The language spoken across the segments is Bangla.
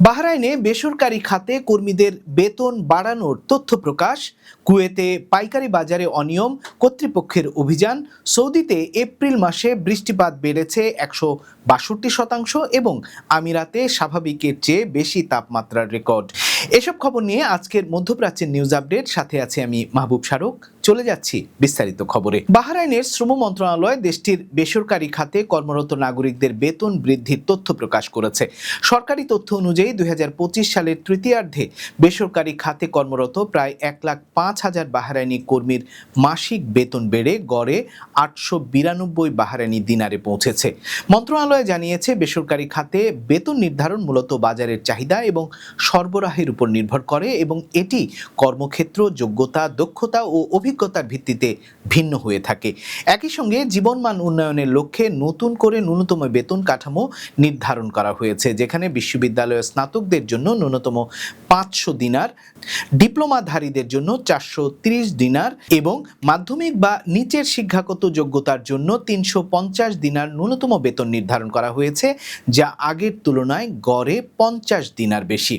বাহরাইনে বেসরকারি খাতে কর্মীদের বেতন বাড়ানোর তথ্য প্রকাশ, কুয়েতে পাইকারি বাজারে অনিয়ম, কর্তৃপক্ষের অভিযান, সৌদিতে এপ্রিল মাসে বৃষ্টিপাত বেড়েছে ১৬২% এবং আমিরাতে স্বাভাবিকের চেয়ে বেশি তাপমাত্রার রেকর্ড। এসব খবর নিয়ে আজকের মধ্যপ্রাচ্যের নিউজ আপডেট, সাথে আছে আমি মাহবুব শাহরুখ। চলে যাচ্ছি বিস্তারিত খবরে। বাহরাইনের শ্রম মন্ত্রণালয় দেশটির বেসরকারি খাতে কর্মরত নাগরিকদের বেতন বৃদ্ধির তথ্য প্রকাশ করেছে। সরকারি তথ্য অনুযায়ী ২০২৫ সালের তৃতীয়ার্ধে বেসরকারি খাতে কর্মরত প্রায় ১,০৫,০০০ বাহরাইনি কর্মীর মাসিক বেতন বেড়ে গড়ে ৮৯২ বাহরাইনি দিনারে পৌঁছেছে। মন্ত্রণালয় জানিয়েছে, বেসরকারি খাতে বেতন নির্ধারণ মূলত বাজারের চাহিদা এবং সরবরাহের উপর নির্ভর করে এবং এটি কর্মক্ষেত্র, যোগ্যতা, দক্ষতা ও অভিজ্ঞতার ভিত্তিতে ভিন্ন হয়ে থাকে। একই সঙ্গে জীবনমান উন্নয়নের লক্ষ্যে নতুন করে ন্যূনতম বেতন কাঠামো নির্ধারণ করা হয়েছে, যেখানে বিশ্ববিদ্যালয়ের স্নাতকদের জন্য ন্যূনতম ৫০০ দিনার, ডিপ্লোমাধারীদের জন্য ৪৩০ দিনার এবং মাধ্যমিক বা নিচের শিক্ষাগত যোগ্যতার জন্য ৩৫০ দিনার ন্যূনতম বেতন নির্ধারণ করা হয়েছে, যা আগের তুলনায় গড়ে ৫০ দিনার বেশি।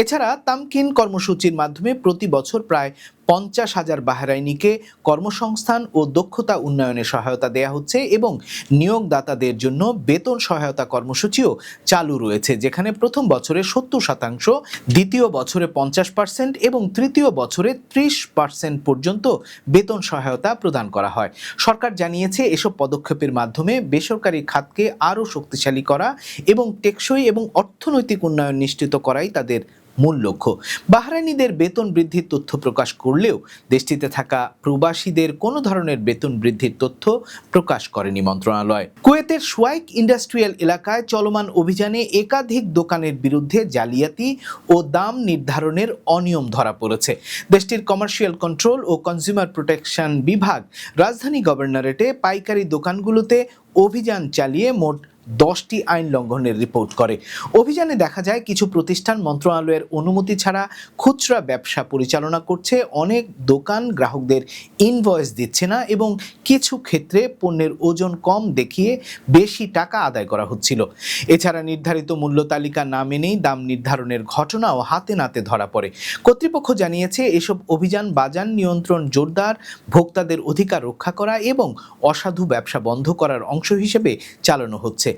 এছাড়া তামকিন কর্মসূচির মাধ্যমে প্রতি বছর প্রায় ৫০,০০০ বাহরাইনিকে কর্মসংস্থান ও দক্ষতা উন্নয়নে সহায়তা দেয়া হচ্ছে এবং নিয়োগদাতাদের জন্য বেতন সহায়তা কর্মসূচিও চালু রয়েছে, যেখানে প্রথম বছরে ৭০%, দ্বিতীয় বছরে ৫০% এবং তৃতীয় বছরে ৩০% পর্যন্ত বেতন সহায়তা প্রদান করা হয়। সরকার জানিয়েছে, এসব পদক্ষেপের মাধ্যমে বেসরকারি খাতকে আরও শক্তিশালী করা এবং টেকসই এবং অর্থনৈতিক উন্নয়ন নিশ্চিত করাই তাদের মূল লক্ষ্য। বাহরাইনিদের বেতন বৃদ্ধির তথ্য প্রকাশ করলেও দেশটিতে থাকা প্রবাসীদের কোনো ধরনের বেতন বৃদ্ধির তথ্য প্রকাশ করেনি মন্ত্রণালয়। কুয়েতের সোয়াইক ইন্ডাস্ট্রিয়াল এলাকায় চলমান অভিযানে একাধিক দোকানের বিরুদ্ধে জালিয়াতি ও দাম নির্ধারণের অনিয়ম ধরা পড়েছে। দেশটির কমার্শিয়াল কন্ট্রোল ও কনজিউমার প্রোটেকশন বিভাগ রাজধানী গভর্নরেটে পাইকারি দোকানগুলোতে অভিযান চালিয়ে মোট 10টি আইন লঙ্ঘনের রিপোর্ট করে। অভিযানে দেখা যায়, কিছু প্রতিষ্ঠান মন্ত্রণালয়ের অনুমতি ছাড়া খুচরা ব্যবসা পরিচালনা করছে, অনেক দোকান গ্রাহকদের ইনভয়েস দিচ্ছে না এবং কিছু ক্ষেত্রে পণ্যের ওজন কম দেখিয়ে বেশি টাকা আদায় করা হচ্ছিল। এছাড়া নির্ধারিত মূল্য তালিকা না মেনেই দাম নির্ধারণের ঘটনাও হাতে নাতে ধরা পড়ে। কর্তৃপক্ষ জানিয়েছে, এসব অভিযান বাজার নিয়ন্ত্রণ জোরদার, ভোক্তাদের অধিকার রক্ষা করা এবং অসাধু ব্যবসা বন্ধ করার অংশ হিসেবে চালানো হচ্ছে।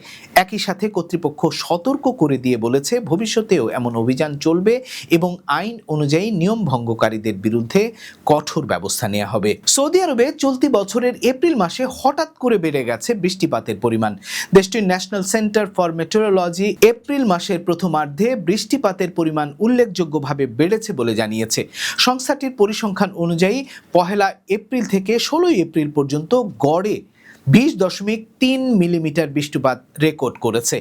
একই সাথে কর্তৃপক্ষ সতর্ক করে দিয়ে বলেছে, ভবিষ্যতেও এমন অভিযান চলবে এবং আইন অনুযায়ী নিয়ম ভঙ্গকারীদের বিরুদ্ধে কঠোর ব্যবস্থা নেওয়া হবে। সৌদি আরবে চলতি বছরের এপ্রিল মাসে হঠাৎ করে বেড়ে গেছে বৃষ্টিপাতের পরিমাণ। দেশটির national centre for metrology April মাসের প্রথমার্ধে বৃষ্টিপাতের পরিমাণ উল্লেখযোগ্যভাবে বেড়েছে বলে জানিয়েছে। সংস্থাটির পরিসংখ্যান অনুযায়ী ১ এপ্রিল থেকে ১৬ এপ্রিল পর্যন্ত গড়ে ২০.৩ মিলিমিটার বৃষ্টিপাত রেকর্ড করেছে,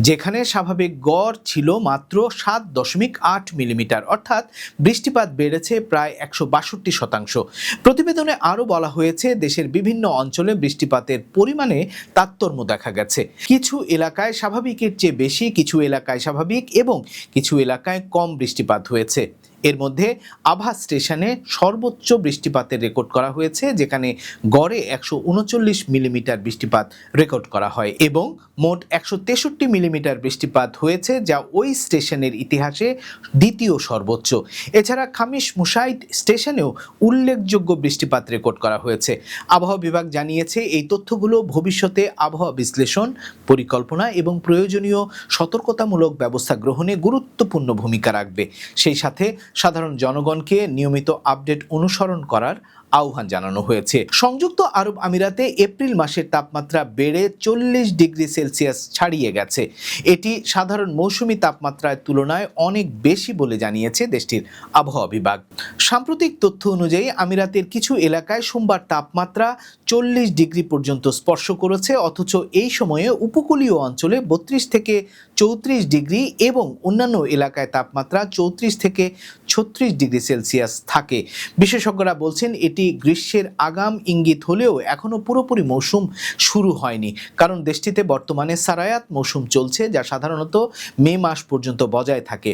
যেখানে স্বাভাবিক গড় ছিল মাত্র ৭.৮ মিলিমিটার, অর্থাৎ বৃষ্টিপাত বেড়েছে প্রায় ১৬২%। প্রতিবেদনে আরও বলা হয়েছে, দেশের বিভিন্ন অঞ্চলে বৃষ্টিপাতের পরিমাণে তারতম্য দেখা গেছে। কিছু এলাকায় স্বাভাবিকের চেয়ে বেশি, কিছু এলাকায় স্বাভাবিক এবং কিছু এলাকায় কম বৃষ্টিপাত হয়েছে। এর মধ্যে আভা স্টেশনে সর্বোচ্চ বৃষ্টিপাতের রেকর্ড করা হয়েছে, যেখানে গড়ে ১৩৯ মিলিমিটার বৃষ্টিপাত রেকর্ড করা হয় এবং মোট ১৬৩ মিলিমিটার বৃষ্টিপাত হয়েছে, যা ওই স্টেশনের ইতিহাসে দ্বিতীয় সর্বোচ্চ। এছাড়া খামিস মুসাইদ স্টেশনেও উল্লেখযোগ্য বৃষ্টিপাত রেকর্ড করা হয়েছে। আবহাওয়া বিভাগ জানিয়েছে, এই তথ্যগুলো ভবিষ্যতে আবহাওয়া বিশ্লেষণ, পরিকল্পনা এবং প্রয়োজনীয় সতর্কতামূলক ব্যবস্থা গ্রহণে গুরুত্বপূর্ণ ভূমিকা রাখবে। সেই সাথে সাধারণ জনগণকে নিয়মিত আপডেট অনুসরণ করার আহ্বান জানানো হয়েছে। সংযুক্ত আরব আমিরাতে এপ্রিল মাসের তাপমাত্রা বেড়ে ৪০ ডিগ্রি সেলসিয়াস ছাড়িয়ে গেছে। এটি সাধারণ মৌসুমি তাপমাত্রার তুলনায় অনেক বেশি বলে জানিয়েছে দেশটির আবহাওয়া বিভাগ। সাম্প্রতিক তথ্য অনুযায়ী আমিরাতের কিছু এলাকায় সোমবার তাপমাত্রা ৪০ ডিগ্রি পর্যন্ত স্পর্শ করেছে, অথচ এই সময়ে উপকূলীয় অঞ্চলে ৩২ থেকে ৩৪ ডিগ্রি এবং অন্যান্য এলাকায় তাপমাত্রা ৩৪ থেকে ৩৬ ডিগ্রি সেলসিয়াস থাকে। বিশেষজ্ঞরা বলছেন, এটি গ্রীষ্মের আগাম ইঙ্গিত হলেও এখনও পুরোপুরি মৌসুম শুরু হয়নি, কারণ দেশটিতে বর্তমানে সারায়াত মৌসুম চলছে, যা সাধারণত মে মাস পর্যন্ত বজায় থাকে।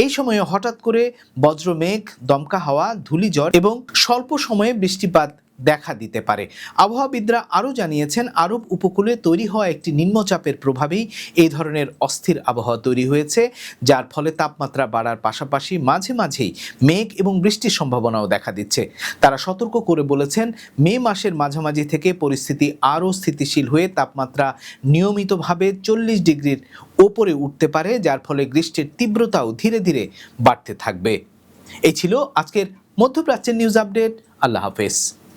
এই সময়ে হঠাৎ করে বজ্রমেঘ, দমকা হাওয়া, ধূলিঝড় এবং স্বল্প সময়ে বৃষ্টিপাত দেখা দিতে পারে। আবহাওয়াবিদরা আরও জানিয়েছেন, আরব উপকূলে তৈরি হওয়া একটি নিম্নচাপের প্রভাবেই এই ধরনের অস্থির আবহাওয়া তৈরি হয়েছে, যার ফলে তাপমাত্রা বাড়ার পাশাপাশি মাঝে মাঝেই মেঘ এবং বৃষ্টির সম্ভাবনাও দেখা দিচ্ছে। তারা সতর্ক করে বলেছেন, মে মাসের মাঝামাঝি থেকে পরিস্থিতি আরও স্থিতিশীল হয়ে তাপমাত্রা নিয়মিতভাবে 40 ডিগ্রির ওপরে উঠতে পারে, যার ফলে গ্রীষ্মের তীব্রতাও ধীরে ধীরে বাড়তে থাকবে। এই ছিল আজকের মধ্যপ্রাচ্যের নিউজ আপডেট। আল্লাহ হাফেজ।